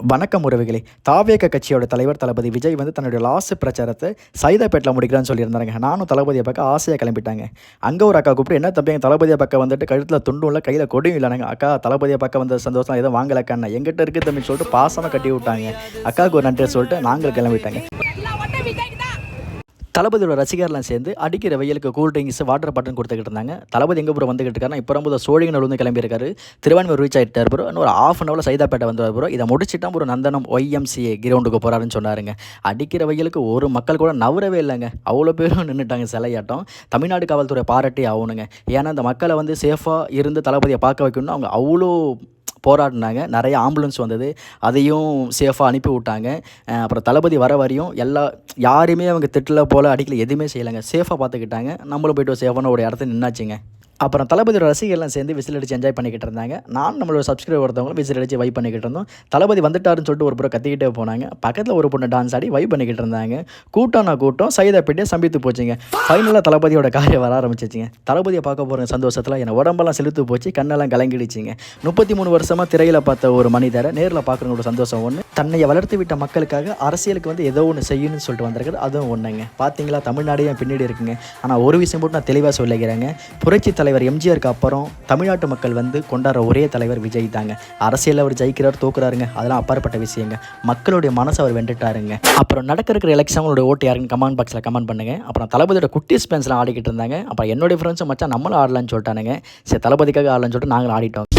வணக்கம் உறவுகளே. தாவேக கட்சியோட தலைவர் தளபதி விஜய் வந்து தன்னுடைய லாஸ்ட் பிரச்சாரத்தை சைதாப்பேட்டில் முடிக்கிறான்னு சொல்லியிருந்தாங்க. நானும் தளபதியை பார்க்க ஆசையாக கிளம்பிட்டாங்க. அங்கே ஒரு அக்கா கூப்பிட்டு, என்ன தம்பி எங்கள் தளபதியை பக்கம் வந்துட்டு கழுத்தில் துண்டும் இல்லை, கையில் கொடியும் இல்லைனாங்க. அக்கா தளபதியை பக்கம் வந்த சந்தோஷம் எதுவும் வாங்கலக்கான்னு எங்கிட்ட இருக்குது தம்பின்னு சொல்லிட்டு பாசமாக கட்டி விட்டாங்க. அக்காவுக்கு ஒரு நன்றியை சொல்லிட்டு நாங்கள் கிளம்பிட்டாங்க. தளபதியோட ரசிகர்லாம் சேர்ந்து அடிக்கிற வெயிலுக்கு கூல் ட்ரிங்க்ஸ் வாட்டர் பாட்டில் கொடுத்துக்கிட்டு இருந்தாங்க. தளபதி எங்கே ப்ரோ வந்துகிட்டு இருக்காருன்னா, இப்போ ரொம்ப சோழிங்கநல்லூர் வந்து கிளம்பியிருக்காரு. திருவான்மையூர் ரீச் ஆகிட்டார் ப்ரோ. இன்னும் ஒரு ½ அன் ஹவரில் சைதாப்பேட்டை வந்து ப்ரோ. இதை முடிச்சுட்டா ஒரு நந்தனம் YMCA கிரவுண்டுக்கு போகிறாருன்னு சொன்னாருங்க. அடிக்கிற வெயிலுக்கு ஒரு மக்கள் கூட நவரவே இல்லைங்க. அவ்வளோ பேரும் நின்றுட்டாங்க சிலையாட்டம். தமிழ்நாடு காவல்துறை பாராட்டி ஆகணுங்க. ஏன்னா அந்த மக்களை வந்து சேஃபாக இருந்து தளபதியை பார்க்க வைக்கணும்னு அவங்க அவ்வளோ போராடினாங்க. நிறைய ஆம்புலன்ஸ் வந்தது, அதையும் சேஃபாக அனுப்பி விட்டாங்க. அப்புறம் தளபதி வர வரையும் யாரையுமே அவங்க திட்டல போல் அடிக்கல, எதுவுமே செய்யலைங்க. சேஃபாக பார்த்துக்கிட்டாங்க. நம்மளும் போய்ட்டு சேஃபான ஒரு இடத்துல நின்னாச்சுங்க. அப்புறம் தளபதியோட ரசிகர்லாம் சேர்ந்து விசில் அடித்து என்ஜாய் பண்ணிக்கிட்டு இருந்தாங்க. நான் நம்மளோட சப்ஸ்கிரைபர் ஒருத்தவங்களும் விசில் அடித்து வைப் பண்ணிக்கிட்டு இருந்தோம். தளபதி வந்துட்டாருன்னு சொல்லிட்டு ஒரு புறம் கத்திக்கிட்டே போனாங்க. பக்கத்தில் ஒரு பொண்ணு டான்ஸ் ஆடி வைப் பண்ணிக்கிட்டு இருந்தாங்க. கூட்டம் சைதாப்பேட்டையை சம்பித்து போச்சுங்க. ஃபைனலாக தளபதியோட காரியம் வர ஆரம்பிச்சிச்சிங்க. தளபதியை பார்க்க போகிற சந்தோஷத்தில் என் உடம்பெல்லாம் செலுத்து போச்சு, கண்ணெல்லாம் கலங்கிடுச்சிங்க. 33 வருஷமாக திரையில் பார்த்த ஒரு மனிதரை நேரில் பார்க்குறவங்களோட சந்தோஷம் ஒன்று. தன்னையை வளர்த்து விட்ட மக்களுக்காக அரசியலுக்கு வந்து ஏதோ ஒன்று செய்யணும்னு சொல்லிட்டு வந்திருக்குது, அதுவும் ஒன்றுங்க. பார்த்தீங்களா, தமிழ்நாடு என் பின்னாடி இருக்குங்க. ஆனால் ஒரு விஷயம் போட்டு நான் தெளிவாக சொல்லிக்கிறேங்க. புரட்சி தலைவர் எம்ஜிஆருக்கு அப்புறம் தமிழ்நாட்டு மக்கள் வந்து கொண்டாடுற ஒரே தலைவர் விஜய் தாங்க. அரசியலில் அவர் ஜெயிக்கிறார், தோக்குறாருங்க, அதெல்லாம் அப்பாற்பட்ட விஷயங்க. மக்களுடைய மனசை அவர் வென்றுட்டாருங்க. அப்புறம் நடக்கிற எலெக்ஷனோட ஓட்டு யாருன்னு கமெண்ட் பாக்ஸில் கமெண்ட் பண்ணுங்க. அப்புறம் தளபதியோட குட்டி ஸ்பென்ஸ்லாம் ஆடிக்கிட்டு இருந்தாங்க. அப்புறம் என்னுடைய ஃப்ரெண்ட்ஸும் மச்சான் நம்மளும் ஆடலான்னு சொல்லிட்டானுங்க. சரி, தளபதிக்காக ஆடலான்னு சொல்லிட்டு நாங்களும் ஆடிட்டோம்.